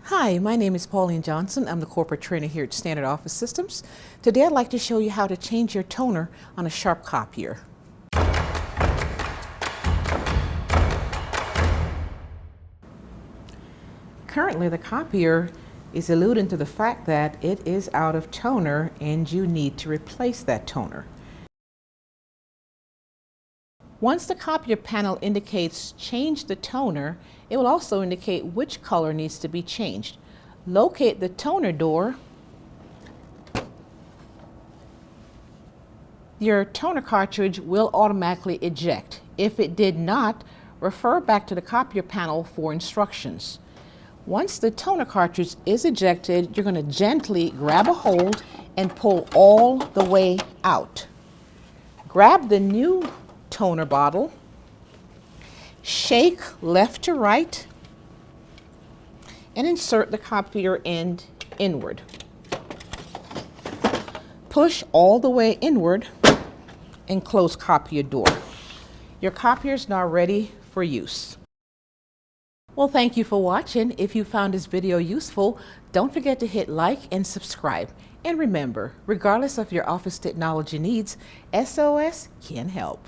Hi, my name is Pauline Johnson. I'm the corporate trainer here at Standard Office Systems. Today I'd like to show you how to change your toner on a sharp copier. Currently the copier is alluding to the fact that it is out of toner and you need to replace that toner. Once the copier panel indicates change the toner, it will also indicate which color needs to be changed. Locate the toner door. Your toner cartridge will automatically eject. If it did not, refer back to the copier panel for instructions. Once the toner cartridge is ejected, you're going to gently grab a hold and pull all the way out. Grab the new toner bottle, shake left to right, and insert the copier end inward. Push all the way inward and close copier door. Your copier is now ready for use. Well, thank you for watching. If you found this video useful, don't forget to hit like and subscribe. And remember, regardless of your office technology needs, SOS can help.